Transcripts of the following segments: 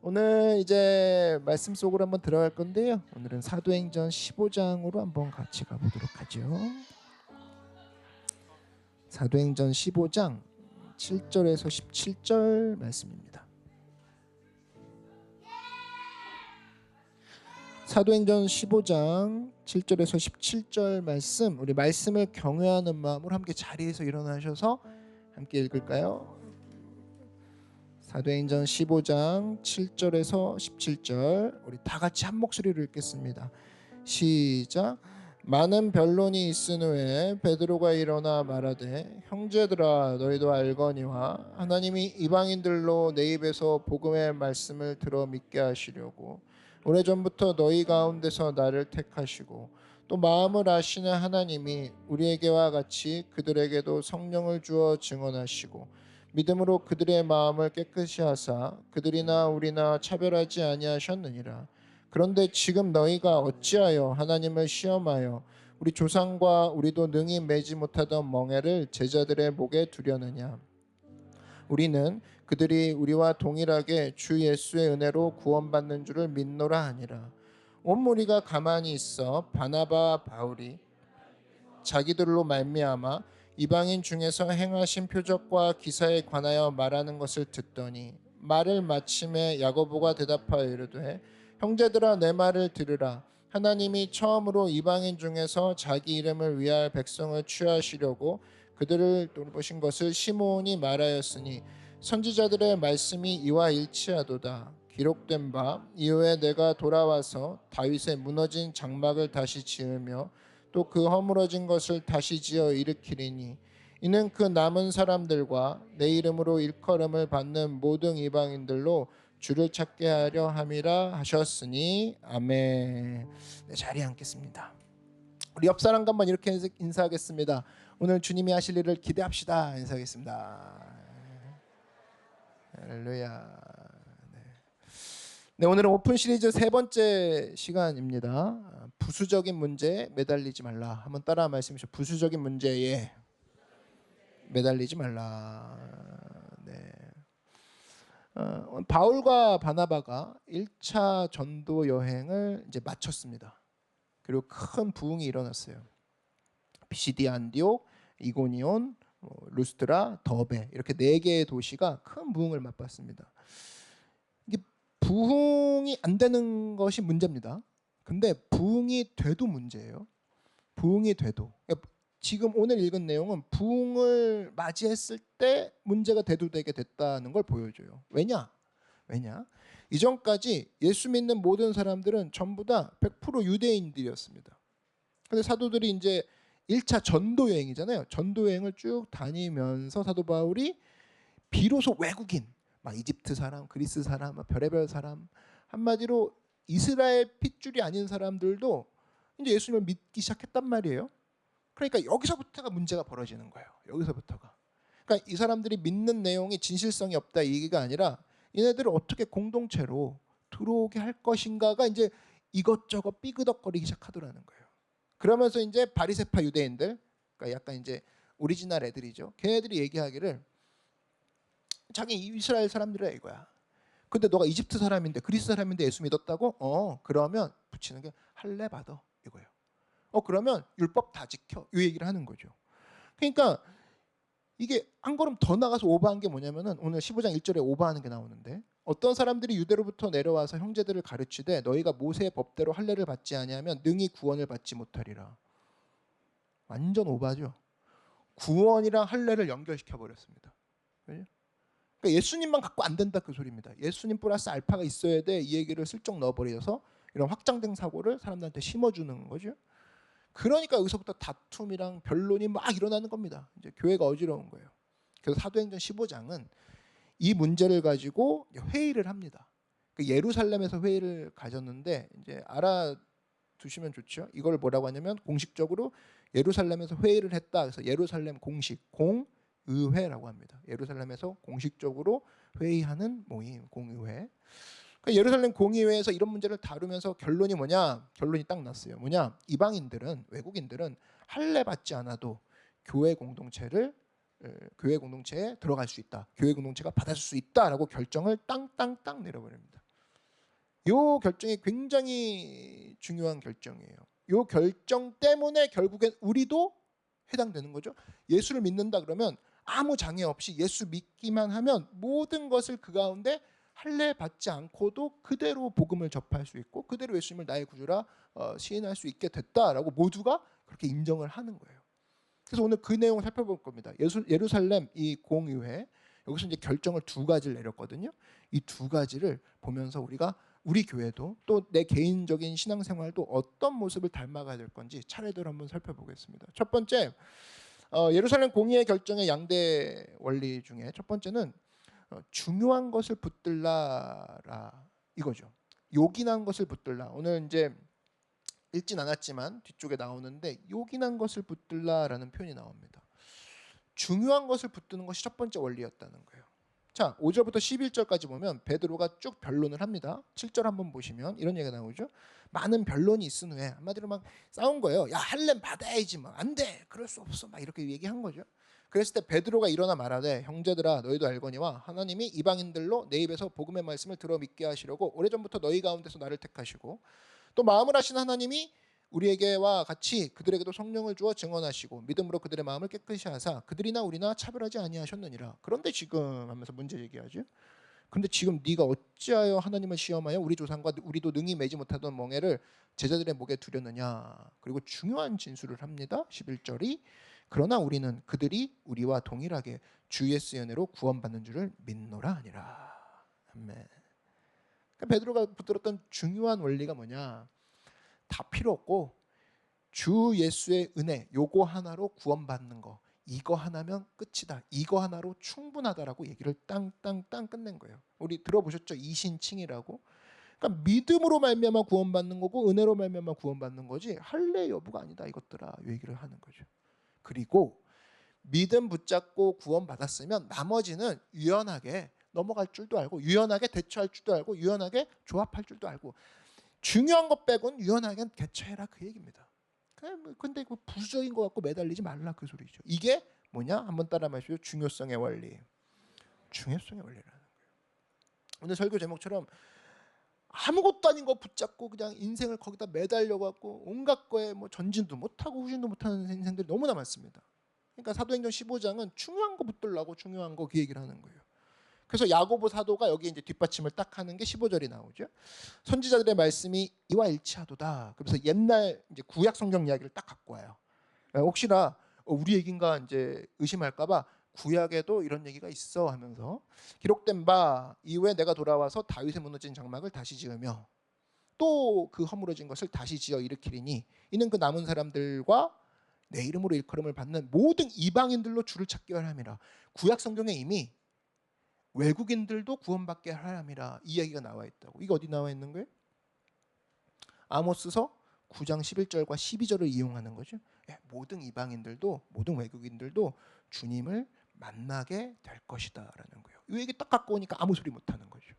오늘 이제 말씀 속으로 한번 들어갈 건데요. 오늘은 사도행전 15장으로 한번 같이 가보도록 하죠. 사도행전 15장 7절에서 17절 말씀입니다. 사도행전 15장 7절에서 17절 말씀, 우리 말씀을 경외하는 마음으로 함께 자리에서 일어나셔서 함께 읽을까요? 사도행전 15장 7절에서 17절 우리 다 같이 한 목소리로 읽겠습니다. 시작. 많은 변론이 있은 후에 베드로가 일어나 말하되, 형제들아 너희도 알거니와 하나님이 이방인들로 내 입에서 복음의 말씀을 들어 믿게 하시려고 오래전부터 너희 가운데서 나를 택하시고 또 마음을 아시는 하나님이 우리에게와 같이 그들에게도 성령을 주어 증언하시고 믿음으로 그들의 마음을 깨끗이 하사 그들이나 우리나 차별하지 아니하셨느니라. 그런데 지금 너희가 어찌하여 하나님을 시험하여 우리 조상과 우리도 능히 매지 못하던 멍에를 제자들의 목에 두려느냐. 우리는 그들이 우리와 동일하게 주 예수의 은혜로 구원받는 줄을 믿노라 하니라. 온 무리가 가만히 있어 바나바 바울이 자기들로 말미암아 이방인 중에서 행하신 표적과 기사에 관하여 말하는 것을 듣더니 말을 마침에 야고보가 대답하여 이르되, 형제들아 내 말을 들으라. 하나님이 처음으로 이방인 중에서 자기 이름을 위할 백성을 취하시려고 그들을 돌보신 것을 시므온이 말하였으니 선지자들의 말씀이 이와 일치하도다. 기록된 바 이후에 내가 돌아와서 다윗의 무너진 장막을 다시 지으며 또 그 허물어진 것을 다시 지어 일으키리니 이는 그 남은 사람들과 내 이름으로 일컬음을 받는 모든 이방인들로 주를 찾게 하려 함이라 하셨으니 아멘. 네, 자리에 앉겠습니다. 우리 옆 사람과 한번 이렇게 인사하겠습니다. 오늘 주님이 하실 일을 기대합시다. 인사하겠습니다. 할렐루야. 네, 오늘은 오픈 시리즈 세 번째 시간입니다. 부수적인 문제에 매달리지 말라. 한번 따라 말씀해주세요. 부수적인 문제에 매달리지 말라. 네. 바울과 바나바가 1차 전도 여행을 이제 마쳤습니다. 그리고 큰 부흥이 일어났어요. 피시디 안디옥, 이고니온, 루스트라, 더베 이렇게 4개의 도시가 큰 부흥을 맛봤습니다. 이게 부흥이 안 되는 것이 문제입니다. 근데 부흥이 돼도 문제예요. 부흥이 돼도. 그러니까 지금 오늘 읽은 내용은 부흥을 맞이했을 때 문제가 대두되게 됐다는 걸 보여줘요. 왜냐? 이전까지 예수 믿는 모든 사람들은 전부 다 100% 유대인들이었습니다. 근데 사도들이 이제 1차 전도 여행이잖아요. 전도 여행을 쭉 다니면서 사도 바울이 비로소 외국인, 막 이집트 사람, 그리스 사람, 별의별 사람, 한마디로 이스라엘 핏줄이 아닌 사람들도 이제 예수님을 믿기 시작했단 말이에요. 그러니까 여기서부터가 문제가 벌어지는 거예요. 여기서부터가. 그러니까 이 사람들이 믿는 내용이 진실성이 없다 이 얘기가 아니라 얘네들을 어떻게 공동체로 들어오게 할 것인가가 이제 이것저것 삐그덕거리기 시작하더라는 거예요. 그러면서 이제 바리새파 유대인들, 그러니까 약간 이제 오리지널 애들이죠. 걔네들이 얘기하기를 자기 이스라엘 사람들이라 이거야. 근데 너가 이집트 사람인데 그리스 사람인데 예수 믿었다고? 그러면 붙이는 게 할례 받아 이거예요. 그러면 율법 다 지켜 이 얘기를 하는 거죠. 그러니까 이게 한 걸음 더 나가서 오버한 게 뭐냐면은 오늘 15장 1절에 오버하는 게 나오는데 어떤 사람들이 유대로부터 내려와서 형제들을 가르치되 너희가 모세의 법대로 할례를 받지 아니하면 능히 구원을 받지 못하리라. 완전 오버죠. 구원이랑 할례를 연결시켜 버렸습니다. 그러니까 예수님만 갖고 안 된다 그 소리입니다. 예수님 플러스 알파가 있어야 돼 이 얘기를 슬쩍 넣어버려서 이런 확장된 사고를 사람들한테 심어주는 거죠. 그러니까 여기서부터 다툼이랑 변론이 막 일어나는 겁니다. 이제 교회가 어지러운 거예요. 그래서 사도행전 15장은 이 문제를 가지고 회의를 합니다. 예루살렘에서 회의를 가졌는데 이제 알아두시면 좋죠. 이걸 뭐라고 하냐면 공식적으로 예루살렘에서 회의를 했다. 그래서 예루살렘 공식 공의회라고 합니다. 예루살렘에서 공식적으로 회의하는 모임 공의회. 예루살렘 공의회에서 이런 문제를 다루면서 결론이 뭐냐? 결론이 딱 났어요. 뭐냐? 이방인들은 외국인들은 할례 받지 않아도 교회 공동체에 들어갈 수 있다. 교회 공동체가 받아줄 수 있다라고 결정을 땅땅땅 내려버립니다. 요 결정이 굉장히 중요한 결정이에요. 요 결정 때문에 결국엔 우리도 해당되는 거죠. 예수를 믿는다 그러면 아무 장애 없이 예수 믿기만 하면 모든 것을 그 가운데 할례 받지 않고도 그대로 복음을 접할 수 있고 그대로 예수님을 나의 구주라 시인할 수 있게 됐다라고 모두가 그렇게 인정을 하는 거예요. 그래서 오늘 그 내용을 살펴볼 겁니다. 예루살렘 이 공의회 여기서 이제 결정을 두 가지를 내렸거든요. 이 두 가지를 보면서 우리가 우리 교회도 또 내 개인적인 신앙생활도 어떤 모습을 닮아가야 될 건지 차례대로 한번 살펴보겠습니다. 첫 번째, 예루살렘 공의회 결정의 양대 원리 중에 첫 번째는 중요한 것을 붙들라라 이거죠. 요긴한 것을 붙들라. 오늘 이제 읽진 않았지만 뒤쪽에 나오는데 요긴한 것을 붙들라라는 표현이 나옵니다. 중요한 것을 붙드는 것이 첫 번째 원리였다는 거예요. 자, 5절부터 11절까지 보면 베드로가 쭉 변론을 합니다. 7절 한번 보시면 이런 얘기가 나오죠. 많은 변론이 있은 후에 한마디로 막 싸운 거예요. 야, 할렘 받아야지. 막 안 돼. 그럴 수 없어. 막 이렇게 얘기한 거죠. 그랬을 때 베드로가 일어나 말하되 형제들아 너희도 알거니와 하나님이 이방인들로 내 입에서 복음의 말씀을 들어 믿게 하시려고 오래전부터 너희 가운데서 나를 택하시고 또 마음을 하신 하나님이 우리에게와 같이 그들에게도 성령을 주어 증언하시고 믿음으로 그들의 마음을 깨끗이 하사 그들이나 우리나 차별하지 아니하셨느니라. 그런데 지금 하면서 문제 제기하죠. 근데 지금 네가 어찌하여 하나님을 시험하여 우리 조상과 우리도 능히 매지 못하던 멍에를 제자들의 목에 두렸느냐. 그리고 중요한 진술을 합니다. 11절이 그러나 우리는 그들이 우리와 동일하게 주 예수의 은혜로 구원받는 줄을 믿노라 아니라. 아멘. 그러니까 베드로가 붙들었던 중요한 원리가 뭐냐. 다 필요 없고 주 예수의 은혜 요거 하나로 구원받는 거 이거 하나면 끝이다. 이거 하나로 충분하다라고 얘기를 땅땅땅 끝낸 거예요. 우리 들어보셨죠? 이신칭이라고. 그러니까 믿음으로 말미암아 구원받는 거고 은혜로 말미암아 구원받는 거지 할례 여부가 아니다 이것들아 이 얘기를 하는 거죠. 그리고 믿음 붙잡고 구원받았으면 나머지는 유연하게 넘어갈 줄도 알고 유연하게 대처할 줄도 알고 유연하게 조합할 줄도 알고 중요한 것 빼고는 유연하게 대처해라 그 얘기입니다. 근데 그 부수적인 것 갖고 매달리지 말라 그 소리죠. 이게 뭐냐? 한번 따라 마시죠. 중요성의 원리. 중요성의 원리라는 거예요. 오늘 설교 제목처럼 아무것도 아닌 거 붙잡고 그냥 인생을 거기다 매달려 갖고 온갖 거에 뭐 전진도 못하고 후진도 못하는 인생들이 너무나 많습니다. 그러니까 사도행전 15장은 중요한 거 붙들라고 중요한 거 그 얘기를 하는 거예요. 그래서 야고보 사도가 여기 이제 뒷받침을 딱 하는 게 15절이 나오죠. 선지자들의 말씀이 이와 일치하도다. 그래서 옛날 이제 구약 성경 이야기를 딱 갖고 와요. 혹시나 우리 얘긴가 이제 의심할까봐 구약에도 이런 얘기가 있어 하면서 기록된 바 이후에 내가 돌아와서 다윗의 무너진 장막을 다시 지으며 또 그 허물어진 것을 다시 지어 일으키리니 이는 그 남은 사람들과 내 이름으로 일컬음을 받는 모든 이방인들로 주를 찾게 하람이라. 구약 성경에 이미 외국인들도 구원받게 하람이라 이 이야기가 나와 있다고. 이게 어디 나와 있는 거예요? 아모스서 9장 11절과 12절을 이용하는 거죠. 모든 이방인들도 모든 외국인들도 주님을 만나게 될 것이다라는 거예요. 이 얘기 딱 갖고 오니까 아무 소리 못 하는 거죠.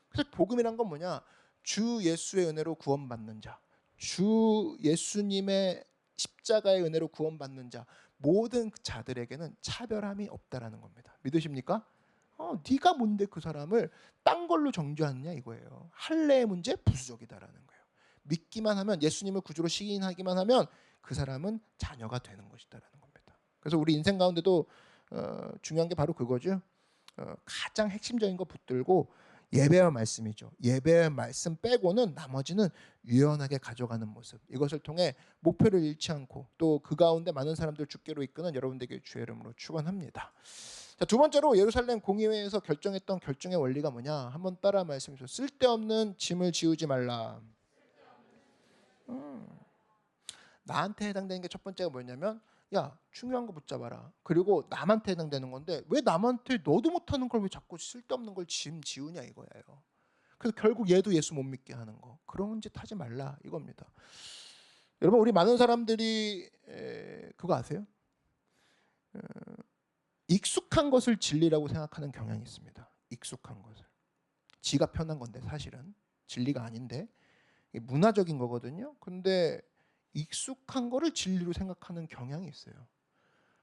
그래서 복음이란 건 뭐냐? 주 예수의 은혜로 구원받는 자, 주 예수님의 십자가의 은혜로 구원받는 자 모든 자들에게는 차별함이 없다라는 겁니다. 믿으십니까? 네가 뭔데 그 사람을 딴 걸로 정죄하느냐 이거예요. 할례의 문제 부수적이다라는 거예요. 믿기만 하면 예수님을 구주로 시인하기만 하면 그 사람은 자녀가 되는 것이다라는 겁니다. 그래서 우리 인생 가운데도 중요한 게 바로 그거죠. 가장 핵심적인 거 붙들고 예배와 말씀이죠. 예배와 말씀 빼고는 나머지는 유연하게 가져가는 모습. 이것을 통해 목표를 잃지 않고 또 그 가운데 많은 사람들 주께로 이끄는 여러분들에게 주의 이름으로 축원합니다. 자, 두 번째로 예루살렘 공의회에서 결정했던 결정의 원리가 뭐냐? 한번 따라 말씀해 주세요. 쓸데없는 짐을 지우지 말라. 나한테 해당되는 게 첫 번째가 뭐냐면 야 중요한 거 붙잡아라. 그리고 남한테 해당되는 건데 왜 남한테 너도 못하는 걸 왜 자꾸 쓸데없는 걸 짐 지우냐 이거예요. 그래서 결국 얘도 예수 못 믿게 하는 거. 그런 짓 하지 말라 이겁니다. 여러분 우리 많은 사람들이 그거 아세요? 익숙한 것을 진리라고 생각하는 경향이 있습니다. 익숙한 것을. 지가 편한 건데 사실은 진리가 아닌데 문화적인 거거든요. 근데 익숙한 거를 진리로 생각하는 경향이 있어요.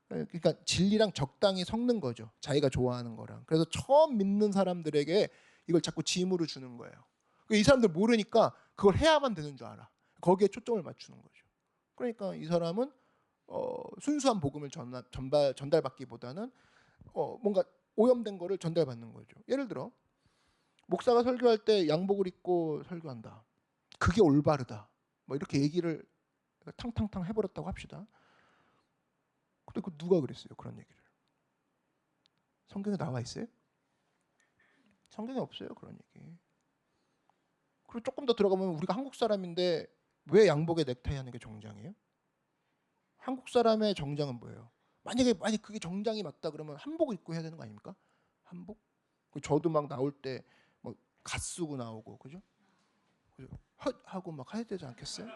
그러니까 진리랑 적당히 섞는 거죠. 자기가 좋아하는 거랑. 그래서 처음 믿는 사람들에게 이걸 자꾸 짐으로 주는 거예요. 이 사람들 모르니까 그걸 해야만 되는 줄 알아. 거기에 초점을 맞추는 거죠. 그러니까 이 사람은 순수한 복음을 전달받기보다는 뭔가 오염된 거를 전달받는 거죠. 예를 들어 목사가 설교할 때 양복을 입고 설교한다. 그게 올바르다. 뭐 이렇게 얘기를 탕탕탕 해버렸다고 합시다. 근데 그 누가 그랬어요? 그런 얘기를. 성경에 나와 있어요? 성경에 없어요. 그런 얘기. 그리고 조금 더 들어가면 우리가 한국 사람인데 왜 양복에 넥타이 하는 게 정장이에요? 한국 사람의 정장은 뭐예요? 만약에 그게 정장이 맞다 그러면 한복 입고 해야 되는 거 아닙니까? 한복? 저도 막 나올 때 뭐 갓 쓰고 나오고 그죠? 헛 하고 막 해야 되지 않겠어요?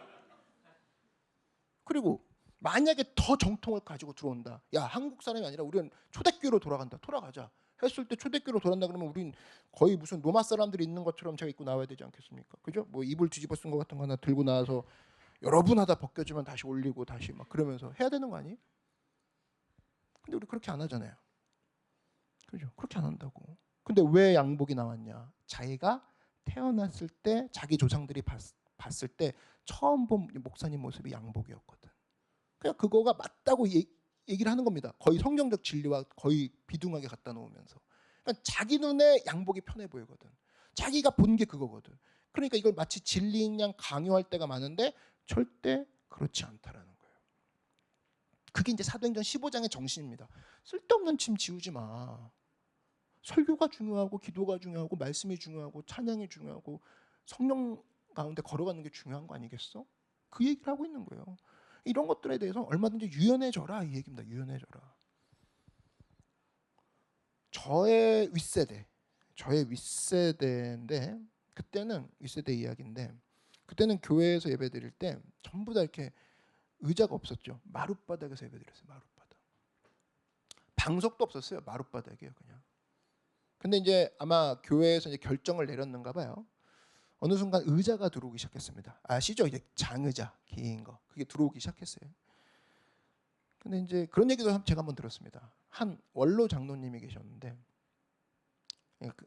그리고 만약에 더 정통을 가지고 들어온다. 야, 한국 사람이 아니라 우리는 초대교회로 돌아간다. 돌아가자. 했을 때 초대교회로 돌아간다 그러면 우린 거의 무슨 로마 사람들이 있는 것처럼 제가 입고 나와야 되지 않겠습니까? 그죠? 뭐 이불 뒤집어 쓴 것 같은 거 하나 들고 나와서 여러분 하다 벗겨지면 다시 올리고 다시 막 그러면서 해야 되는 거 아니에요? 근데 우리 그렇게 안 하잖아요. 그죠? 그렇게 안 한다고. 근데 왜 양복이 나왔냐? 자기가 태어났을 때 자기 조상들이 봤을 때 처음 본 목사님 모습이 양복이었거든. 그냥 그거가 맞다고 얘기를 하는 겁니다. 거의 성경적 진리와 거의 비등하게 갖다 놓으면서. 그러니까 자기 눈에 양복이 편해 보이거든. 자기가 본 게 그거거든. 그러니까 이걸 마치 진리인 양 강요할 때가 많은데 절대 그렇지 않다라는 거예요. 그게 이제 사도행전 15장의 정신입니다. 쓸데없는 짐 지우지 마. 설교가 중요하고 기도가 중요하고 말씀이 중요하고 찬양이 중요하고 성령 가운데 걸어가는 게 중요한 거 아니겠어? 그 얘기를 하고 있는 거예요. 이런 것들에 대해서 얼마든지 유연해져라 이 얘기입니다. 유연해져라. 저의 윗세대인데 그때는 윗세대 이야기인데 그때는 교회에서 예배드릴 때 전부 다 이렇게 의자가 없었죠. 마룻바닥에서 예배드렸어요. 마룻바닥. 방석도 없었어요. 마룻바닥이에요, 그냥. 근데 이제 아마 교회에서 이제 결정을 내렸는가 봐요. 어느 순간 의자가 들어오기 시작했습니다. 아시죠? 이제 장의자 긴 거. 그게 들어오기 시작했어요. 근데 이제 그런 얘기도 제가 한번 들었습니다. 한 원로 장로님이 계셨는데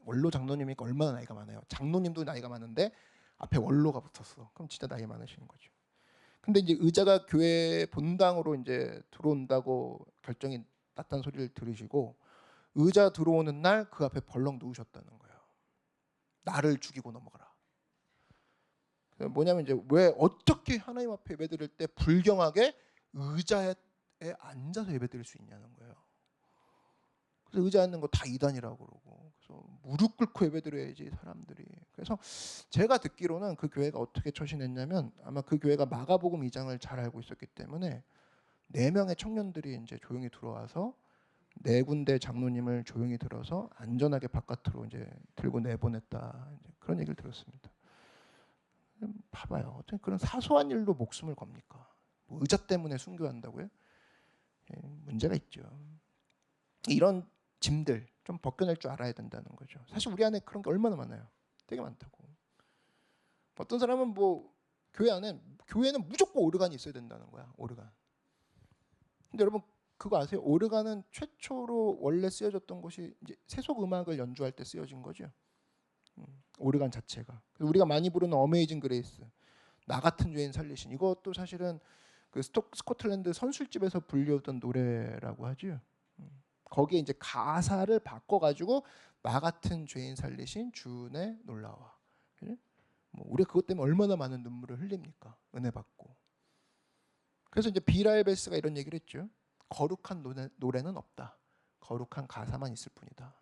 원로 장로님이니까 얼마나 나이가 많아요. 장로님도 나이가 많은데 앞에 원로가 붙었어. 그럼 진짜 나이 많으시는 거죠. 근데 이제 의자가 교회 본당으로 이제 들어온다고 결정이 났다는 소리를 들으시고 의자 들어오는 날 그 앞에 벌렁 누우셨다는 거예요. 나를 죽이고 넘어가라. 뭐냐면 이제 왜 어떻게 하나님 앞에 예배드릴 때 불경하게 의자에 앉아서 예배드릴 수 있냐는 거예요. 그래서 의자에 앉는 거 다 이단이라고 그러고 그래서 무릎 꿇고 예배드려야지 사람들이. 그래서 제가 듣기로는 그 교회가 어떻게 처신했냐면 아마 그 교회가 마가복음 2장을 잘 알고 있었기 때문에 4명의 청년들이 이제 조용히 들어와서 4군데 장로님을 조용히 들어서 안전하게 바깥으로 이제 들고 내보냈다. 이제 그런 얘기를 들었습니다. 봐봐요. 어떻게 그런 사소한 일로 목숨을 겁니까? 뭐 의자 때문에 순교한다고요? 문제가 있죠. 이런 짐들 좀 벗겨낼 줄 알아야 된다는 거죠. 사실 우리 안에 그런 게 얼마나 많아요. 되게 많다고. 어떤 사람은 뭐 교회는 무조건 오르간이 있어야 된다는 거야. 오르간. 근데 여러분 그거 아세요? 오르간은 최초로 원래 쓰여졌던 것이 이제 세속 음악을 연주할 때 쓰여진 거죠. 오르간 자체가. 우리가 많이 부르는 어메이징 그레이스, 나 같은 죄인 살리신 이것도 사실은 그 스코틀랜드 선술집에서 불려던 노래라고 하죠. 거기에 이제 가사를 바꿔가지고 나 같은 죄인 살리신 주의 놀라와. 뭐 우리가 그것 때문에 얼마나 많은 눈물을 흘립니까? 은혜 받고. 그래서 이제 비라엘베스가 이런 얘기를 했죠. 거룩한 노래는 없다. 거룩한 가사만 있을 뿐이다.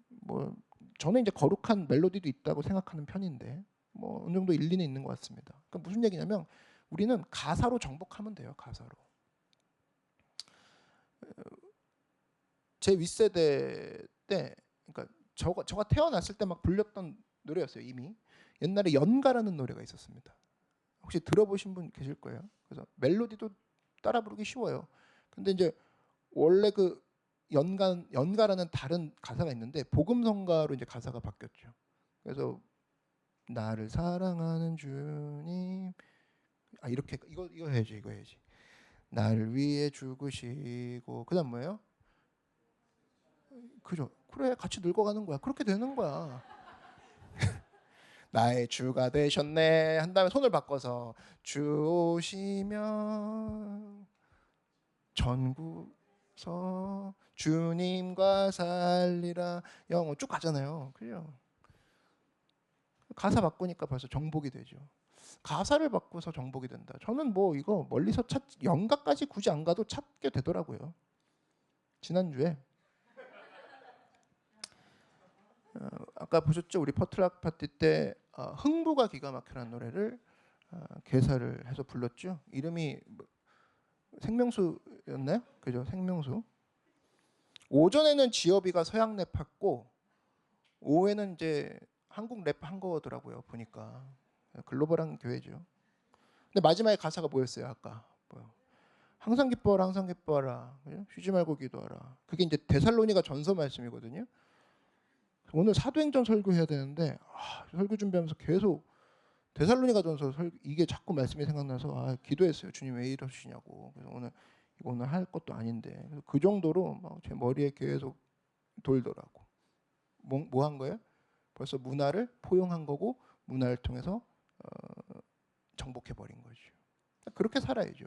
뭐 저는 이제 거룩한 멜로디도 있다고 생각하는 편인데 뭐 어느 정도 일리는 있는 것 같습니다. 그러니까 무슨 얘기냐면 우리는 가사로 정복하면 돼요. 가사로. 제 윗세대 때, 그러니까 저가 태어났을 때 막 불렸던 노래였어요. 이미 옛날에 연가라는 노래가 있었습니다. 혹시 들어보신 분 계실 거예요. 그래서 멜로디도 따라 부르기 쉬워요. 근데 이제 원래 그 연가라는 다른 가사가 있는데 복음성가로 이제 가사가 바뀌었죠. 그래서 나를 사랑하는 주님, 이렇게 이거 해야지, 이거 해야지. 나를 위해 죽으시고 그다음 뭐예요? 그죠? 그래 같이 늙어가는 거야. 그렇게 되는 거야. 나의 주가 되셨네 한 다음에 손을 바꿔서 주 오시면 전구서 주님과 살리라 영어 쭉 가잖아요. 그죠? 가사 바꾸니까 벌써 정복이 되죠. 가사를 바꿔서 정복이 된다. 저는 뭐 이거 멀리서 영가까지 굳이 안 가도 찾게 되더라고요. 지난주에 아까 보셨죠? 우리 퍼트락 파티 때 흥부가 기가 막히라는 노래를 개사를 해서 불렀죠. 이름이 생명수였나요? 그죠? 생명수. 오전에는 지어비가 서양 랩했고 오후에는 이제 한국 랩 한 거더라고요. 보니까 글로벌한 교회죠. 근데 마지막에 가사가 뭐였어요? 아까 뭐요? 항상 기뻐하라, 항상 기뻐하라. 그죠? 쉬지 말고 기도하라. 그게 이제 데살로니가 전서 말씀이거든요. 오늘 사도행전 설교해야 되는데 설교 준비하면서 계속 데살로니가 전서 이게 자꾸 말씀이 생각나서 기도했어요. 주님 왜 이러시냐고. 그래서 오늘 할 것도 아닌데 그 정도로 막 제 머리에 계속 돌더라고. 뭐 한 거예요? 벌써 문화를 포용한 거고 문화를 통해서 정복해 버린 거죠. 그렇게 살아야죠.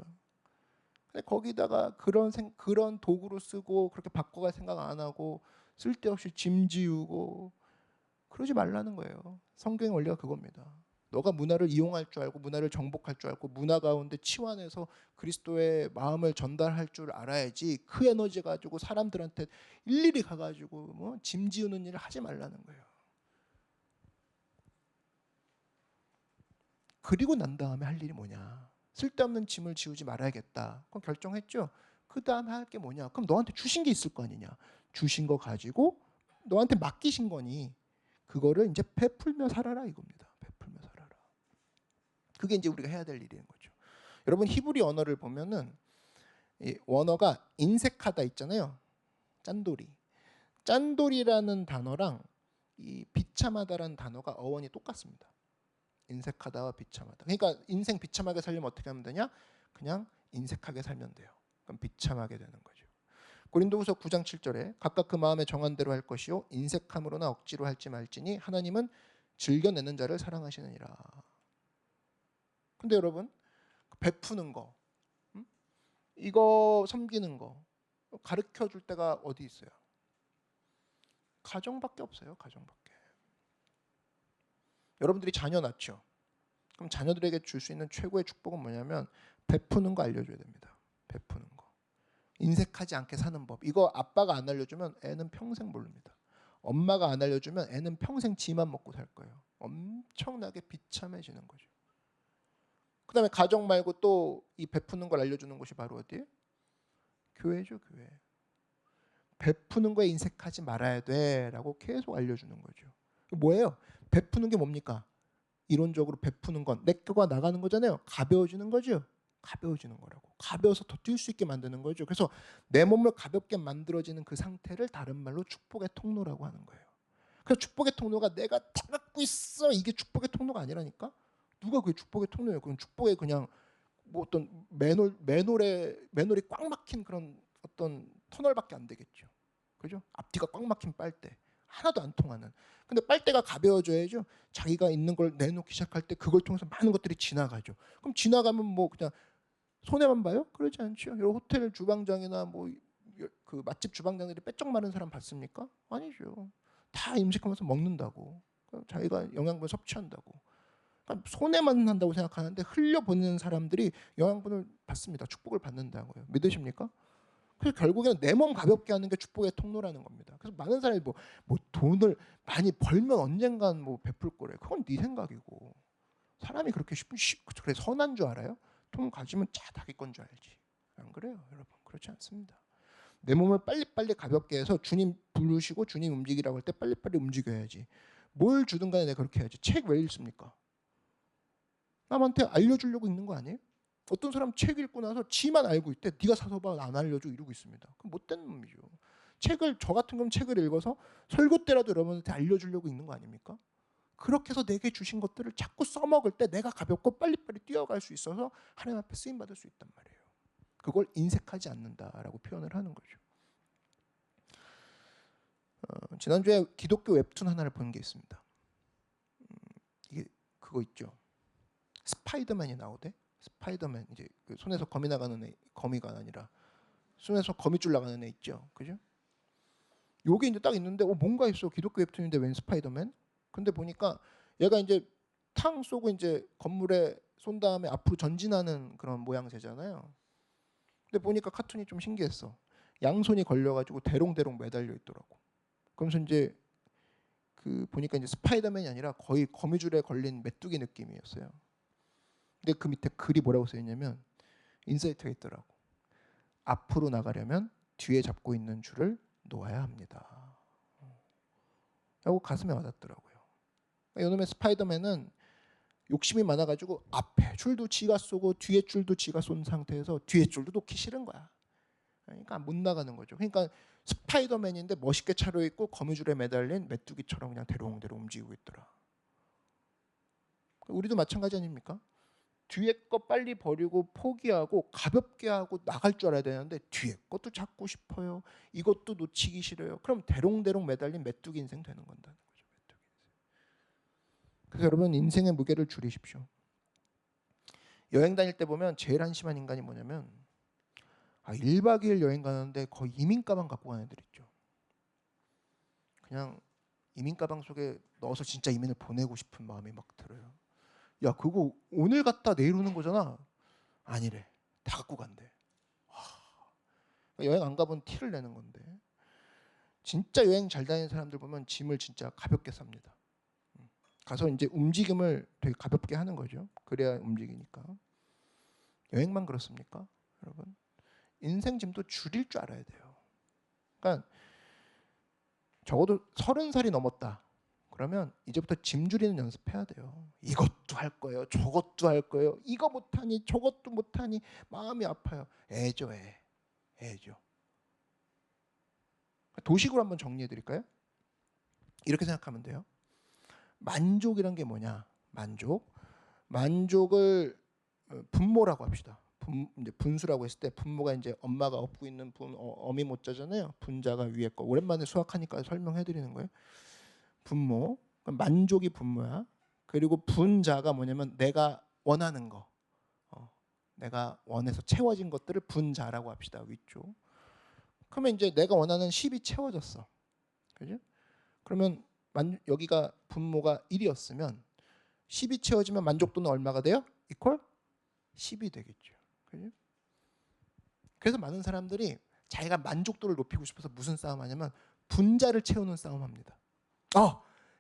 근데 거기다가 그런 도구로 쓰고 그렇게 바꿔갈 생각 안 하고 쓸데없이 짐 지우고 그러지 말라는 거예요. 성경의 원리가 그겁니다. 너가 문화를 이용할 줄 알고 문화를 정복할 줄 알고 문화 가운데 치환해서 그리스도의 마음을 전달할 줄 알아야지 그 에너지 가지고 사람들한테 일일이 가가지고 뭐 짐 지우는 일을 하지 말라는 거예요. 그리고 난 다음에 할 일이 뭐냐? 쓸데없는 짐을 지우지 말아야겠다. 그럼 결정했죠. 그 다음에 할 게 뭐냐? 그럼 너한테 주신 게 있을 거 아니냐? 주신 거 가지고 너한테 맡기신 거니 그거를 이제 베풀며 살아라 이겁니다. 베풀며 살아라. 그게 이제 우리가 해야 될 일인 거죠. 여러분 히브리 언어를 보면은 이 원어가 인색하다 있잖아요. 짠돌이. 짠돌이라는 단어랑 이 비참하다라는 단어가 어원이 똑같습니다. 인색하다와 비참하다. 그러니까 인생 비참하게 살려면 어떻게 하면 되냐? 그냥 인색하게 살면 돼요. 그럼 비참하게 되는 거죠. 고린도후서 9장 7절에 각각 그 마음에 정한 대로 할 것이요 인색함으로나 억지로 할지 말지니 하나님은 즐겨내는 자를 사랑하시느니라. 근데 여러분 베푸는 거 이거 섬기는 거 가르쳐 줄 때가 어디 있어요? 가정밖에 없어요. 가정밖에. 여러분들이 자녀 낳죠. 그럼 자녀들에게 줄 수 있는 최고의 축복은 뭐냐면 베푸는 거 알려줘야 됩니다. 베푸는 거. 인색하지 않게 사는 법. 이거 아빠가 안 알려주면 애는 평생 모릅니다. 엄마가 안 알려주면 애는 평생 지만 먹고 살 거예요. 엄청나게 비참해지는 거죠. 그 다음에 가정 말고 또 이 베푸는 걸 알려주는 곳이 바로 어디예요? 교회죠. 교회. 베푸는 거에 인색하지 말아야 돼라고 계속 알려주는 거죠. 뭐예요? 베푸는 게 뭡니까? 이론적으로 베푸는 건 내 거가 나가는 거잖아요. 가벼워지는 거죠. 가벼워지는 거라고. 가벼워서 더 뛸 수 있게 만드는 거죠. 그래서 내 몸을 가볍게 만들어지는 그 상태를 다른 말로 축복의 통로라고 하는 거예요. 그래서 축복의 통로가 내가 다 갖고 있어. 이게 축복의 통로가 아니라니까. 누가 그게 축복의 통로예요? 그건 축복의 그냥 뭐 어떤 맨홀에 꽉 막힌 그런 어떤 터널밖에 안 되겠죠. 그죠? 앞뒤가 꽉 막힌 빨대. 하나도 안 통하는. 근데 빨대가 가벼워져야죠. 자기가 있는 걸 내놓기 시작할 때 그걸 통해서 많은 것들이 지나가죠. 그럼 지나가면 뭐 그냥 손해만 봐요? 그러지 않죠. 여러 호텔 주방장이나 뭐 그 맛집 주방장들이 빼쩍 마른 사람 봤습니까? 아니죠. 다 음식하면서 먹는다고. 자기가 영양분 섭취한다고. 그러니까 손해만 한다고 생각하는데 흘려보내는 사람들이 영양분을 받습니다. 축복을 받는다고요. 믿으십니까? 그래서 결국에는 내 몸 가볍게 하는 게 축복의 통로라는 겁니다. 그래서 많은 사람이 뭐 돈을 많이 벌면 언젠간 뭐 베풀 거래. 그건 네 생각이고. 사람이 그렇게 그래 선한 줄 알아요? 돈 가지면 자기 건 줄 알지. 안 그래요, 여러분? 그렇지 않습니다. 내 몸을 빨리빨리 가볍게 해서 주님 부르시고 주님 움직이라고 할 때 빨리빨리 움직여야지. 뭘 주든 간에 내가 그렇게 해야지. 책 왜 읽습니까? 남한테 알려주려고 읽는 거 아니에요? 어떤 사람 책 읽고 나서 지만 알고 있대. 네가 사서 봐. 안 알려줘. 이러고 있습니다. 그럼 못된 놈이죠. 저 같은 경우는 책을 읽어서 설교 때라도 여러분한테 알려주려고 읽는 거 아닙니까? 그렇게 해서 내게 주신 것들을 자꾸 써먹을 때 내가 가볍고 빨리빨리 뛰어갈 수 있어서 하나님 앞에 쓰임받을 수 있단 말이에요. 그걸 인색하지 않는다라고 표현을 하는 거죠. 지난주에 기독교 웹툰 하나를 본 게 있습니다. 그거 있죠. 스파이더맨이 나오대. 스파이더맨 이제 그 손에서 거미 나가는 애, 거미가 아니라 손에서 거미줄 나가는 애 있죠. 그죠? 요게 이제 딱 있는데 뭔가 있어. 기독교 웹툰인데 웬 스파이더맨? 근데 보니까 얘가 이제 탕 쏘고 이제 건물에 쏜 다음에 앞으로 전진하는 그런 모양새잖아요. 근데 보니까 카툰이 좀 신기했어. 양손이 걸려가지고 대롱대롱 매달려 있더라고. 그러면서 이제 그 보니까 이제 스파이더맨이 아니라 거의 거미줄에 걸린 메뚜기 느낌이었어요. 근데 그 밑에 글이 뭐라고 써 있냐면 인사이트가 있더라고. 앞으로 나가려면 뒤에 잡고 있는 줄을 놓아야 합니다. 라고 가슴에 와닿더라고요. 이놈의 스파이더맨은 욕심이 많아가지고 앞에 줄도 지가 쏘고 뒤에 줄도 지가 쏜 상태에서 뒤에 줄도 놓기 싫은 거야. 그러니까 못 나가는 거죠. 그러니까 스파이더맨인데 멋있게 차려입고 거미줄에 매달린 메뚜기처럼 그냥 대롱대롱 움직이고 있더라. 우리도 마찬가지 아닙니까? 뒤에 거 빨리 버리고 포기하고 가볍게 하고 나갈 줄 알아야 되는데 뒤에 것도 잡고 싶어요. 이것도 놓치기 싫어요. 그럼 대롱대롱 매달린 메뚜기 인생 되는 건다는 거죠. 메뚜기 인생. 그래서 여러분 인생의 무게를 줄이십시오. 여행 다닐 때 보면 제일 한심한 인간이 뭐냐면 1박 2일 여행 가는데 거의 이민 가방 갖고 가는 애들 있죠. 그냥 이민 가방 속에 넣어서 진짜 이민을 보내고 싶은 마음이 막 들어요. 야 그거 오늘 갔다 내일 오는 거잖아. 아니래. 다 갖고 간대. 여행 안 가본 티를 내는 건데. 진짜 여행 잘 다니는 사람들 보면 짐을 진짜 가볍게 쌉니다. 가서 이제 움직임을 되게 가볍게 하는 거죠. 그래야 움직이니까. 여행만 그렇습니까? 여러분. 인생 짐도 줄일 줄 알아야 돼요. 그러니까 적어도 30살이 넘었다. 그러면 이제부터 짐 줄이는 연습해야 돼요. 이것도 할 거예요. 저것도 할 거예요. 이거 못하니 저것도 못하니 마음이 아파요. 애죠. 애죠. 도식으로 한번 정리해 드릴까요? 이렇게 생각하면 돼요. 만족이란 게 뭐냐? 만족을 분모라고 합시다. 이제 분수라고 했을 때 분모가 이제 엄마가 업고 있는 어미 모자잖아요. 분자가 위에 거. 오랜만에 수학하니까 설명해 드리는 거예요. 분모. 만족이 분모야. 그리고 분자가 뭐냐면 내가 원하는 거. 내가 원해서 채워진 것들을 분자라고 합시다. 위쪽. 그러면 이제 내가 원하는 10이 채워졌어. 그죠? 그러면 여기가 분모가 1이었으면 10이 채워지면 만족도는 얼마가 돼요? 이퀄 10이 되겠죠. 그죠? 그래서 많은 사람들이 자기가 만족도를 높이고 싶어서 무슨 싸움 하냐면 분자를 채우는 싸움 합니다.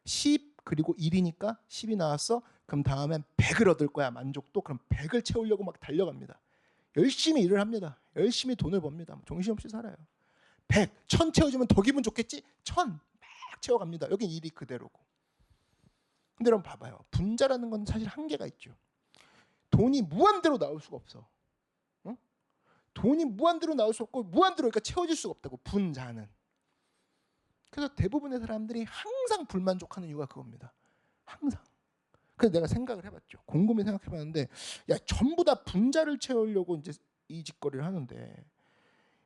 10 그리고 1이니까 10이 나왔어. 그럼 다음엔 100을 얻을 거야. 만족도. 그럼 100을 채우려고 막 달려갑니다. 열심히 일을 합니다. 열심히 돈을 법니다. 정신없이 살아요. 100, 1000 채워주면 더 기분 좋겠지? 1000 막 채워갑니다. 여긴 1이 그대로고. 근데 여러분 봐봐요. 분자라는 건 사실 한계가 있죠. 돈이 무한대로 나올 수가 없어. 돈이 무한대로 나올 수 없고 무한대로 그러니까 채워질 수가 없다고. 분자는. 그래서 대부분의 사람들이 항상 불만족하는 이유가 그겁니다. 항상. 그래서 내가 생각을 해봤죠. 곰곰이 생각해봤는데, 야 전부 다 분자를 채우려고 이제 이 짓거리를 하는데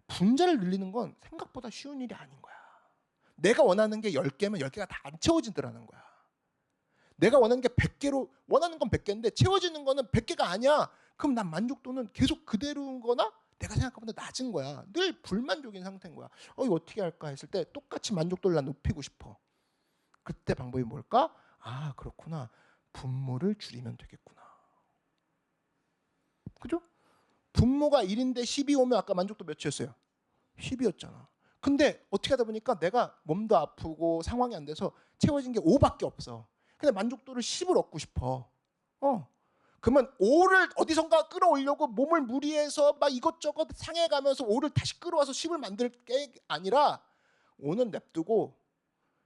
분자를 늘리는 건 생각보다 쉬운 일이 아닌 거야. 내가 원하는 게 10개면 10개가 다 안 채워진다는 거야. 내가 원하는 게 100개로 원하는 건 100개인데 채워지는 거는 100개가 아니야. 그럼 난 만족도는 계속 그대로인 거나 내가 생각보다 낮은 거야. 늘 불만족인 상태인 거야. 이거 어떻게 할까 했을 때 똑같이 만족도를 난 높이고 싶어. 그때 방법이 뭘까? 그렇구나. 분모를 줄이면 되겠구나. 그죠? 분모가 1인데 10이 오면 아까 만족도 몇이었어요? 10이었잖아. 근데 어떻게 하다 보니까 내가 몸도 아프고 상황이 안 돼서 채워진 게 5밖에 없어. 근데 만족도를 10을 얻고 싶어. 그러면 5를 어디선가 끌어올려고 몸을 무리해서 막 이것저것 상해가면서 5를 다시 끌어와서 10을 만들 게 아니라 5는 냅두고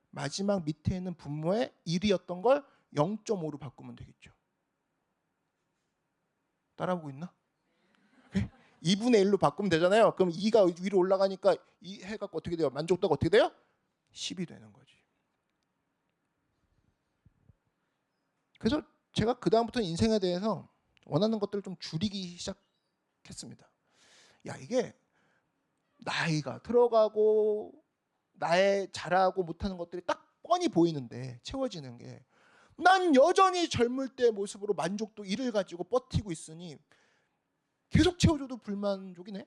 마지막 밑에 있는 분모의 1이었던 걸 0.5로 바꾸면 되겠죠. 따라오고 있나? 2분의 1로 바꾸면 되잖아요. 그럼 2가 위로 올라가니까 2 해갖고 어떻게 돼요? 만족도가 어떻게 돼요? 10이 되는 거지. 그래서 제가 그 다음부터 인생에 대해서 원하는 것들을 좀 줄이기 시작했습니다. 야 이게 나이가 들어가고 나의 잘하고 못하는 것들이 딱 뻔히 보이는데 채워지는 게 난 여전히 젊을 때 모습으로 만족도 1을 가지고 버티고 있으니 계속 채워줘도 불만족이네.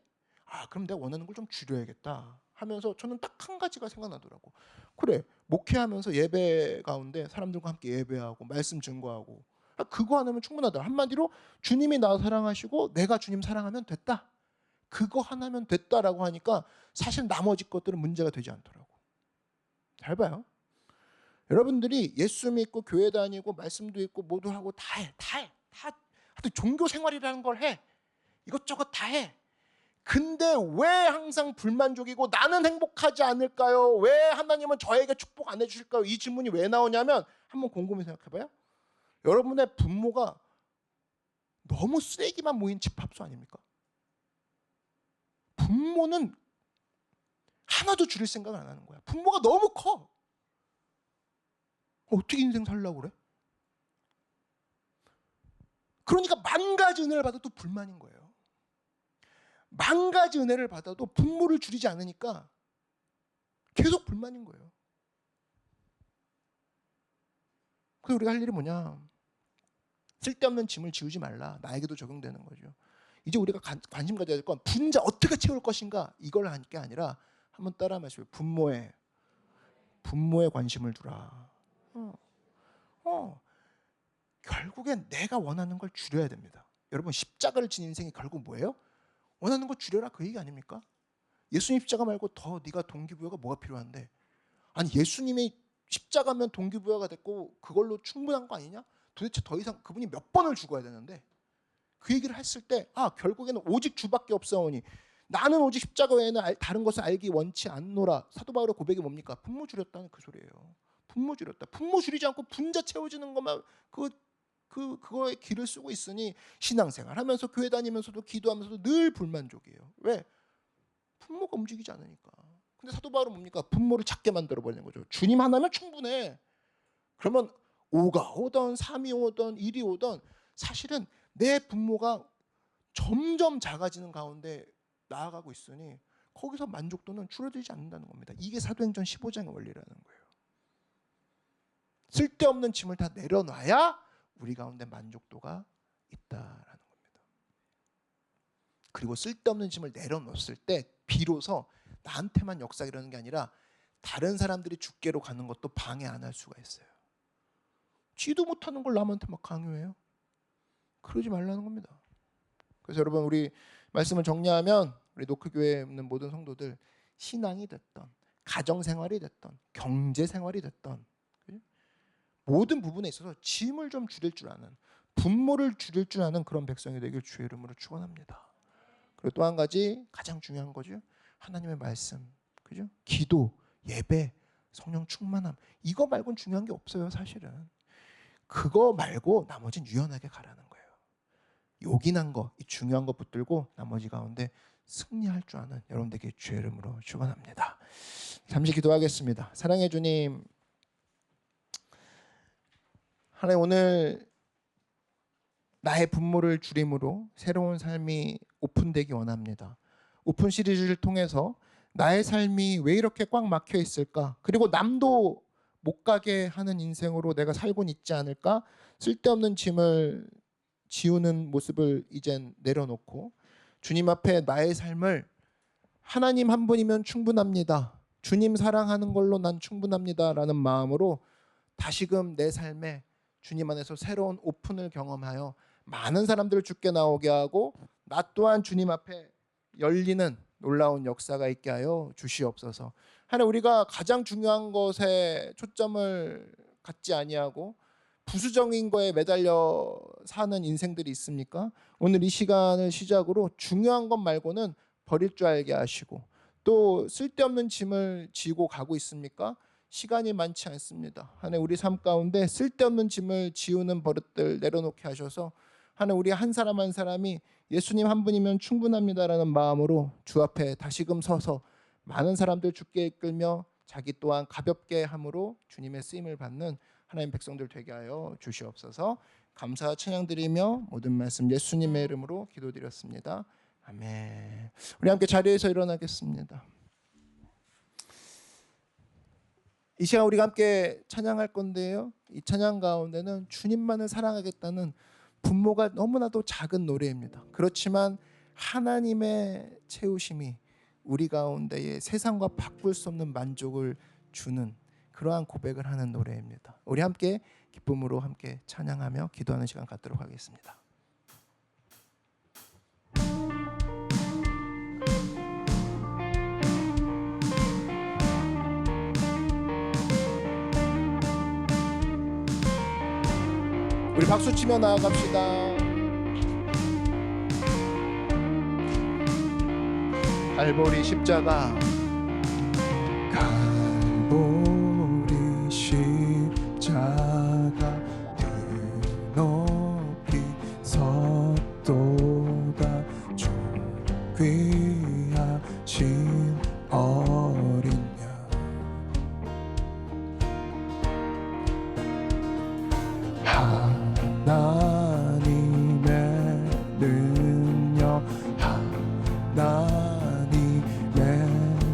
그럼 내가 원하는 걸 좀 줄여야겠다 하면서 저는 딱 한 가지가 생각나더라고. 그래, 목회하면서 예배 가운데 사람들과 함께 예배하고 말씀 증거하고 그거 하나면 충분하다. 한마디로 주님이 나 사랑하시고 내가 주님 사랑하면 됐다. 그거 하나면 됐다라고 하니까 사실 나머지 것들은 문제가 되지 않더라고. 잘 봐요. 여러분들이 예수 믿고 교회 다니고 말씀도 있고 모두 하고 다 해. 하여튼 종교 생활이라는 걸 해. 이것저것 다 해. 근데 왜 항상 불만족이고 나는 행복하지 않을까요? 왜 하나님은 저에게 축복 안 해주실까요? 이 질문이 왜 나오냐면 한번 곰곰이 생각해봐요. 여러분의 분모가 너무 쓰레기만 모인 집합소 아닙니까? 분모는 하나도 줄일 생각을 안 하는 거야. 분모가 너무 커. 어떻게 인생 살려고 그래? 그러니까 만 가지 은혜를 받아도 불만인 거예요. 만 가지 은혜를 받아도 분모를 줄이지 않으니까 계속 불만인 거예요. 그래서 우리가 할 일이 뭐냐? 쓸데없는 짐을 지우지 말라. 나에게도 적용되는 거죠. 이제 우리가 관심 가져야 될 건 분자 어떻게 채울 것인가 이걸 할 게 아니라 한번 따라 마시고 분모에 관심을 두라. 결국엔 내가 원하는 걸 줄여야 됩니다. 여러분 십자가를 진 인생이 결국 뭐예요? 원하는 거 줄여라 그 얘기 아닙니까? 예수님 십자가 말고 더 네가 동기부여가 뭐가 필요한데? 아니 예수님이 십자가면 동기부여가 됐고 그걸로 충분한 거 아니냐? 도대체 더 이상 그분이 몇 번을 죽어야 되는데 그 얘기를 했을 때 결국에는 오직 주밖에 없사오니 나는 오직 십자가 외에는 다른 것을 알기 원치 않노라. 사도 바울의 고백이 뭡니까? 분모 줄였다는 그 소리예요. 분모 줄였다. 분모 줄이지 않고 분자 채워지는 것만 그거에 기를 쓰고 있으니 신앙생활 하면서 교회 다니면서도 기도하면서도 늘 불만족이에요. 왜? 분모가 움직이지 않으니까. 근데 사도 바울은 뭡니까? 분모를 작게 만들어 버리는 거죠. 주님 하나면 충분해. 그러면 5가 오던 3이 오던 1이 오던 사실은 내 분모가 점점 작아지는 가운데 나아가고 있으니 거기서 만족도는 줄어들지 않는다는 겁니다. 이게 사도행전 15장의 원리라는 거예요. 쓸데없는 짐을 다 내려놔야 우리 가운데 만족도가 있다라는 겁니다. 그리고 쓸데없는 짐을 내려놓았을 때 비로소 나한테만 역사가 일어나는 게 아니라 다른 사람들이 주께로 가는 것도 방해 안 할 수가 있어요. 지도 못하는 걸 남한테 막 강요해요. 그러지 말라는 겁니다. 그래서 여러분 우리 말씀을 정리하면 우리 노크교회에 있는 모든 성도들 신앙이 됐던 가정생활이 됐던 경제생활이 됐던 모든 부분에 있어서 짐을 좀 줄일 줄 아는 분모를 줄일 줄 아는 그런 백성이 되길 주의 이름으로 축원합니다. 그리고 또 한 가지 가장 중요한 거죠. 하나님의 말씀, 그죠? 기도, 예배, 성령 충만함 이거 말고는 중요한 게 없어요 사실은. 그거 말고 나머지는 유연하게 가라는 거예요. 요긴한 거, 이 중요한 거 붙들고 나머지 가운데 승리할 줄 아는 여러분들에게 주의 이름으로 축원합니다. 잠시 기도하겠습니다. 사랑해 주님, 하나님 오늘 나의 분모를 줄임으로 새로운 삶이 오픈되기 원합니다. 오픈 시리즈를 통해서 나의 삶이 왜 이렇게 꽉 막혀 있을까? 그리고 남도 못 가게 하는 인생으로 내가 살고 있지 않을까? 쓸데없는 짐을 지우는 모습을 이젠 내려놓고 주님 앞에 나의 삶을 하나님 한 분이면 충분합니다. 주님 사랑하는 걸로 난 충분합니다. 라는 마음으로 다시금 내 삶에 주님 안에서 새로운 오픈을 경험하여 많은 사람들을 주께 나오게 하고 나 또한 주님 앞에 열리는 놀라운 역사가 있게 하여 주시옵소서. 하나님 우리가 가장 중요한 것에 초점을 갖지 아니하고 부수적인 거에 매달려 사는 인생들이 있습니까? 오늘 이 시간을 시작으로 중요한 것 말고는 버릴 줄 알게 하시고 또 쓸데없는 짐을 지고 가고 있습니까? 시간이 많지 않습니다. 하나님 우리 삶 가운데 쓸데없는 짐을 지우는 버릇들 내려놓게 하셔서 하나님 우리 한 사람 한 사람이 예수님 한 분이면 충분합니다라는 마음으로 주 앞에 다시금 서서 많은 사람들 주께 이끌며 자기 또한 가볍게 함으로 주님의 쓰임을 받는 하나님 백성들 되게 하여 주시옵소서. 감사 찬양 드리며 모든 말씀 예수님의 이름으로 기도드렸습니다. 아멘. 우리 함께 자리에서 일어나겠습니다. 이 시간 우리가 함께 찬양할 건데요, 이 찬양 가운데는 주님만을 사랑하겠다는 분모가 너무나도 작은 노래입니다. 그렇지만 하나님의 채우심이 우리 가운데에 세상과 바꿀 수 없는 만족을 주는 그러한 고백을 하는 노래입니다. 우리 함께 기쁨으로 함께 찬양하며 기도하는 시간 갖도록 하겠습니다. 우리 박수 치며 나아갑시다. 갈보리 십자가, 갈보리 십자가 드높이 섰도다. 존귀하신 어린 양, 하나님의 능력, 하나님의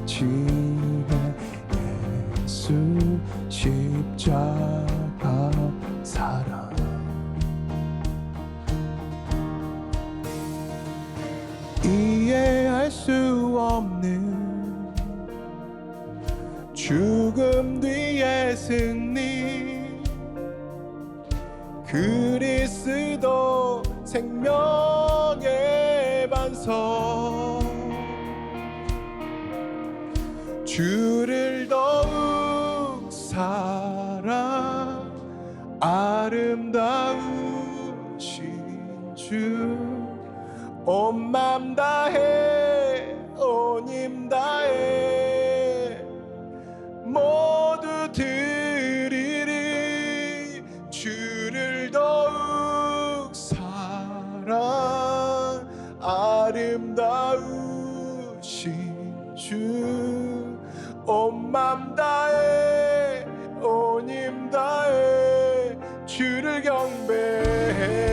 지혜, 예수 십자가 사랑. 이해할 수 없는 죽음 뒤의 승리, 그리스도 생명의 반석, 주를 더욱 사랑, 아름다우신 주, 온 맘 다해 온 힘 다해 모두 드리리. 주를 더욱 사랑, 아름다우신 주, 온 맘 다해 온 힘 다해 주를 경배해.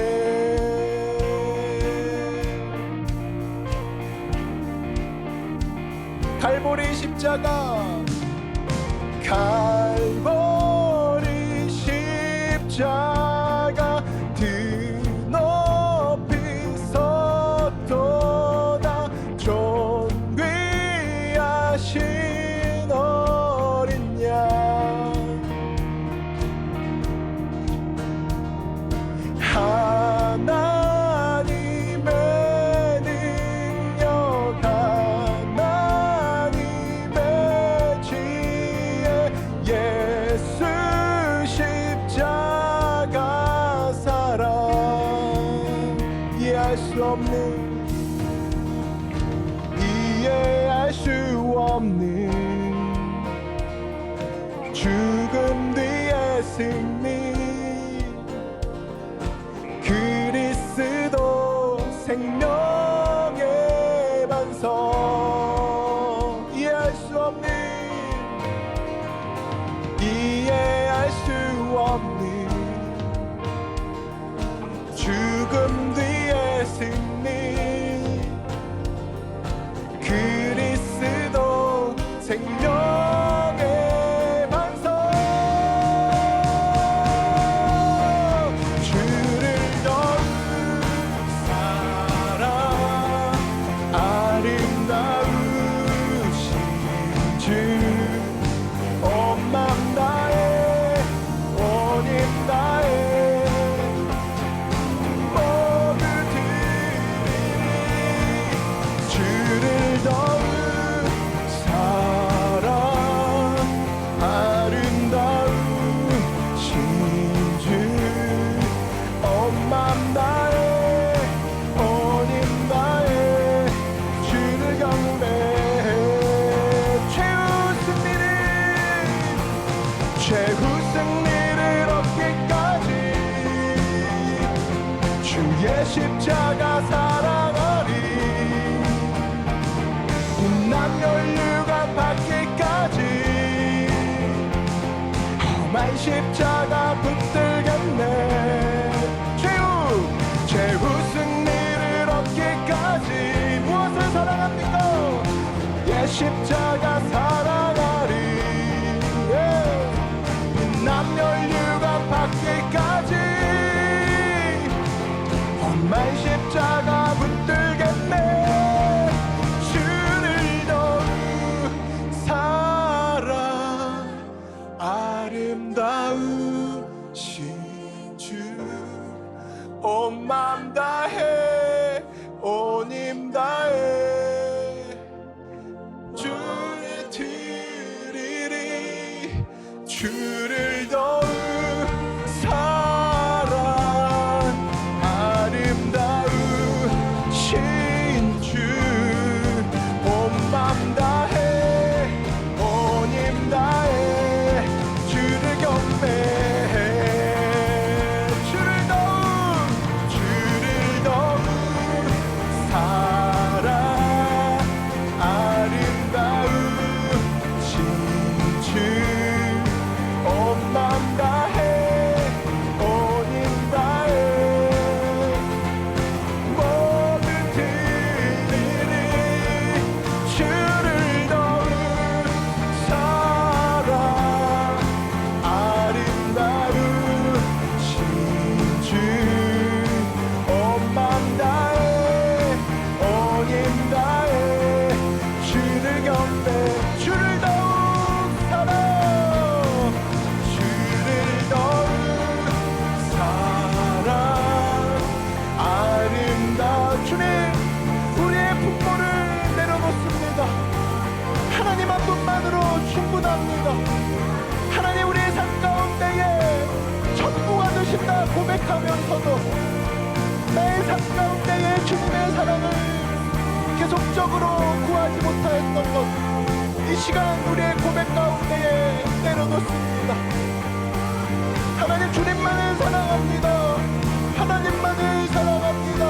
갈보리 십자가, 갈보리 십자가 드높이 섰도다. 존귀하신 어린 양, 하나님의 능력, 하나님의 지혜, 예수 십자가 사랑. 이해할 수 없는, 이해할 수 없는 죽음 뒤의 승리, 그리스도 생명의 반석. 이해할 수 없는, 이해할 수 없는 죽음 뒤의 승리, 그리스도 생명의 반석, 주를 더욱 사랑, 아름다우신 주, 온 맘 다해 온 힘 다해 모두 드리리. 주를 더욱 사랑, 아름다우신 주, 온 맘 다해 온 힘 다해 주를 경배해. 최후 승리를 얻기까지 주의 십자가 사랑하리. 난 혈류가 받기까지 험한 십자가 붙들겠네. 최후 승리를 얻기까지 무엇을 사랑합니까? 예, 십자가 사랑하리. 예. 온 맘 다해 온 힘 다해 주를 드리리 주를 더욱 사랑 아름다우신 주 온 맘 다해 온 힘 다해 주를 경배해 주를 더욱 사랑 아름다우신 주 온 맘 다해 온 힘 다해 모든 드리리 주를 더욱 사랑 아름다우신 주 온 맘 다해 온 힘 다해 주를 경배 주를 더욱 사랑 주를 더욱 사랑 아름다운 주님 우리의 풍모를 내려놓습니다. 하나님 한 분만으로 충분합니다. 하나님 우리의 삶 가운데에 전부가 되신다 고백하면서도 나의 삶 가운데에 주님의 사랑을 계속적으로 구하지 못하였던 것 이 시간 우리의 고백 가운데에 내려놓습니다. 하나님 주님만을 사랑합니다. 하나님만을 사랑합니다.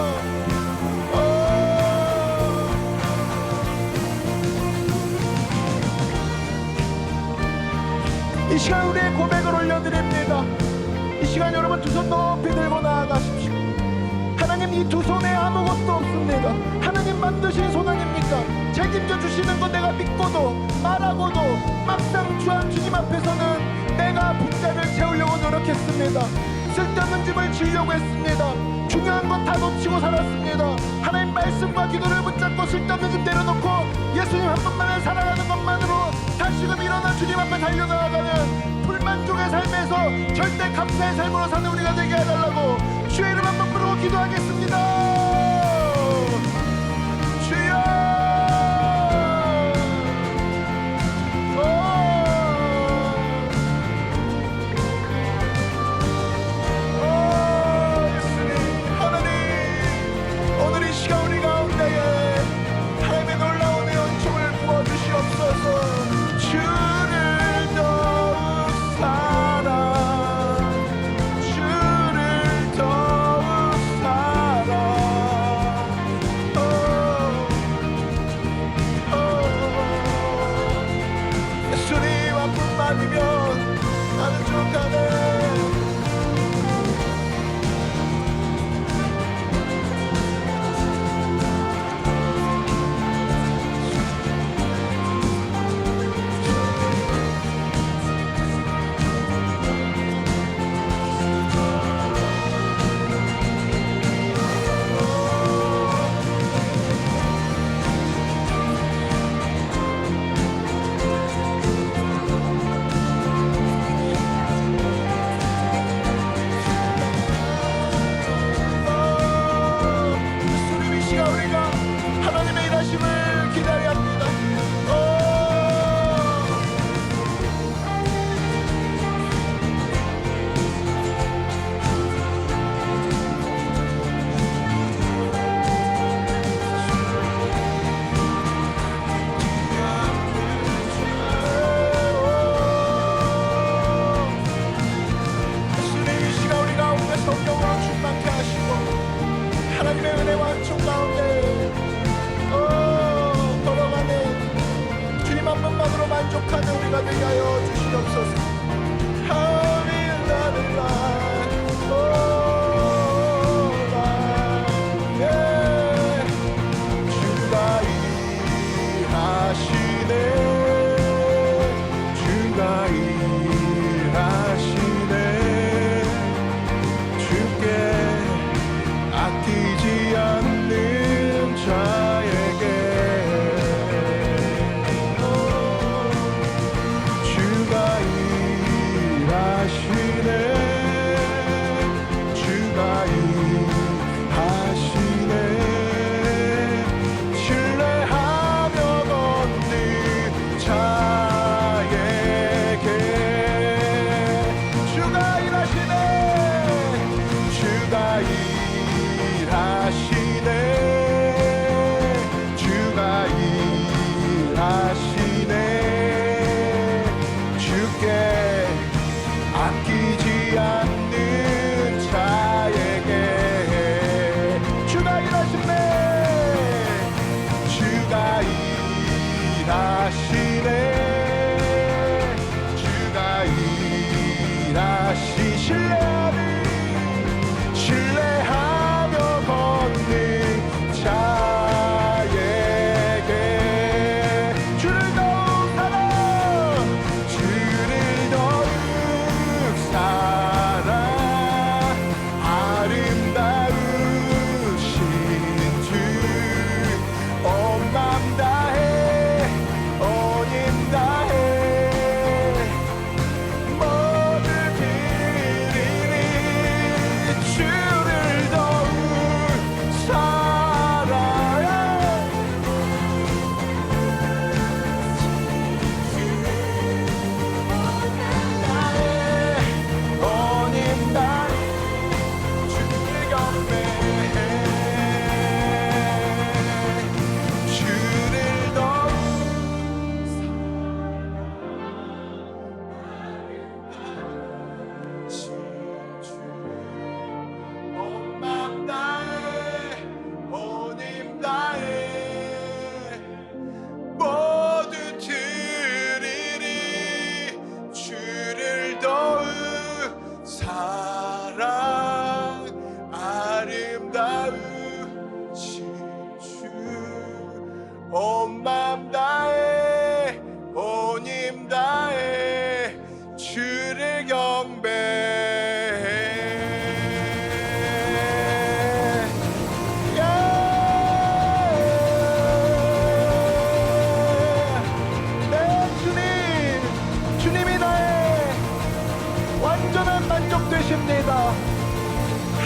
이 시간 우리의 고백을 올려드립니다. 이 시간 여러분 두 손 높이 들고 나아가십시오. 하나님 이 두 손에 아무것도 없습니다. 하나님 만드신 손 아닙니까? 책임져 주시는 거 내가 믿고도 말하고도 막상 주님 앞에서는 내가 분자를 채우려고 노력했습니다. 쓸데없는 짐을 지려고 했습니다. 중요한 건 다 놓치고 살았습니다. 하나님 말씀과 기도를 붙잡고 쓸데없는 짐 내려놓고 예수님 한 분만을 사랑하는 것만으로 다시금 일어나 주님 앞에 달려나가는 불만족의 삶에서 절대 감사의 삶으로 사는 우리가 되게 해달라고 주의 이름 한번 부르고 기도하겠습니다. 주여 주를 더욱 사랑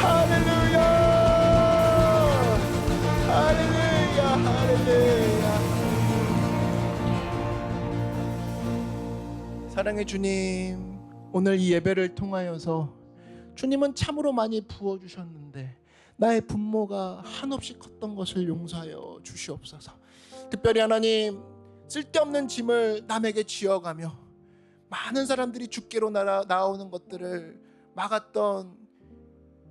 할렐루야. 할렐루야. 할렐루야. 사랑의 주님, 오늘 이 예배를 통하여서 주님은 참으로 많이 부어주셨는데 나의 분모가 한없이 컸던 것을 용서하여 주시옵소서. 특별히 하나님, 쓸데없는 짐을 남에게 지어가며 많은 사람들이 주께로 나오는 것들을 막았던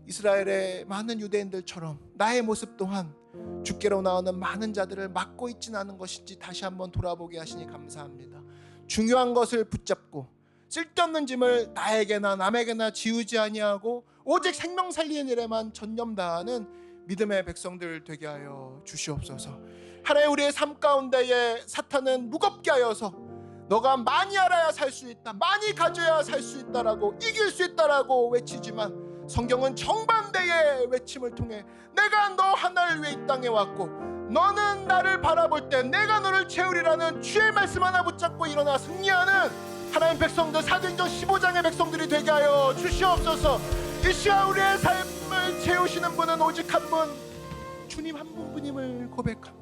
이스라엘의 많은 유대인들처럼 나의 모습 또한 주께로 나오는 많은 자들을 막고 있지는 않은 것인지 다시 한번 돌아보게 하시니 감사합니다. 중요한 것을 붙잡고 쓸데없는 짐을 나에게나 남에게나 지우지 아니하고 오직 생명 살리는 일에만 전념 다하는 믿음의 백성들 되게 하여 주시옵소서. 하나님, 우리의 삶 가운데에 사탄은 무겁게 하여서 너가 많이 알아야 살 수 있다, 많이 가져야 살 수 있다라고, 이길 수 있다라고 외치지만 성경은 정반대의 외침을 통해 내가 너 하나를 위해 이 땅에 왔고 너는 나를 바라볼 때 내가 너를 채우리라는 주의 말씀 하나 붙잡고 일어나 승리하는 하나님 백성들, 사도행전 15장의 백성들이 되게 하여 주시옵소서. 이 시간 우리의 삶을 채우시는 분은 오직 한 분, 주님 한 분뿐임을 고백합니다.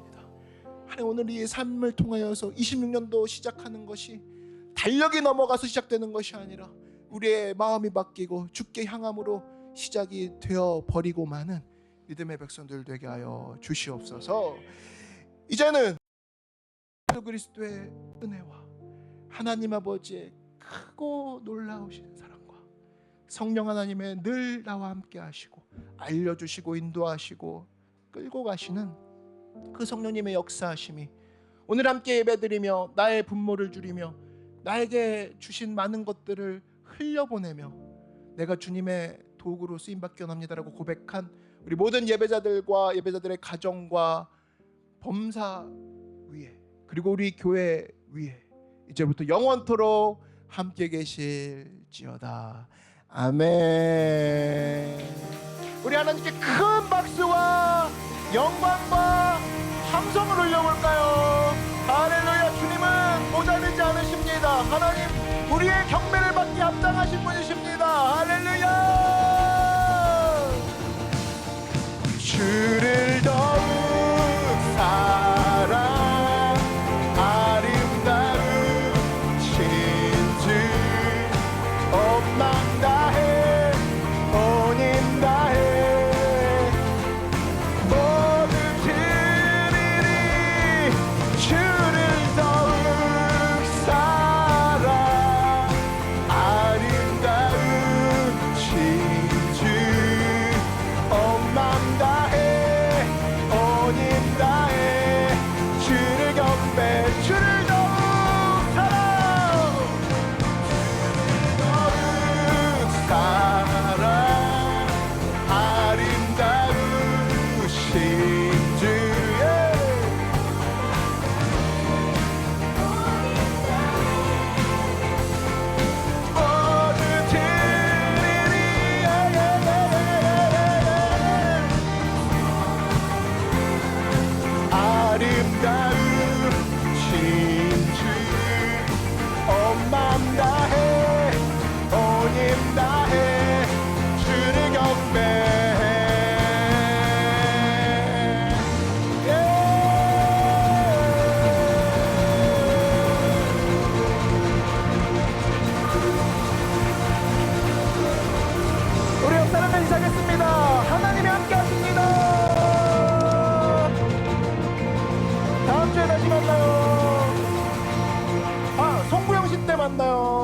하나님, 오늘 이 삶을 통하여서 26년도 시작하는 것이 달력이 넘어가서 시작되는 것이 아니라 우리의 마음이 바뀌고 주께 향함으로 시작이 되어 버리고 마는 믿음의 백성들 되게 하여 주시옵소서. 이제는 그리스도의 은혜와 하나님 아버지의 크고 놀라우신 사랑과 성령 하나님의 늘 나와 함께 하시고 알려주시고 인도하시고 끌고 가시는 그 성령님의 역사하심이 오늘 함께 예배드리며 나의 분모를 줄이며 나에게 주신 많은 것들을 흘려보내며 내가 주님의 도구로 쓰임받기 원합니다라고 고백한 우리 모든 예배자들과 예배자들의 가정과 범사 위에, 그리고 우리 교회 위에 이제부터 영원토록 함께 계실지어다. 아멘. 우리 하나님께 큰 박수와 영광과 함성을 올려볼까요? 할렐루야. 주님은 모자르지 않으십니다. 하나님, 우리의 경배를 받기 합당하신 분이십니다. 할렐루야. 주를 더욱 사랑 아름다우신 주 온 맘 다해 온 힘 다해 모두 드리리. 주를 더욱 사랑 아름다우신 주 온 맘 다해 온 힘 다해 주를 경배. 주를 더욱 사랑 사랑 아름다우신 주의 모두 드리리. 아름다우신 주 온 맘 다해 온 힘 다해 주를 경배해. 우리 옆 사람들 시작했습니다. 하나님이 함께 하십니다. 다음 주에 다시 만나요. 송구영 씨 때 만나요.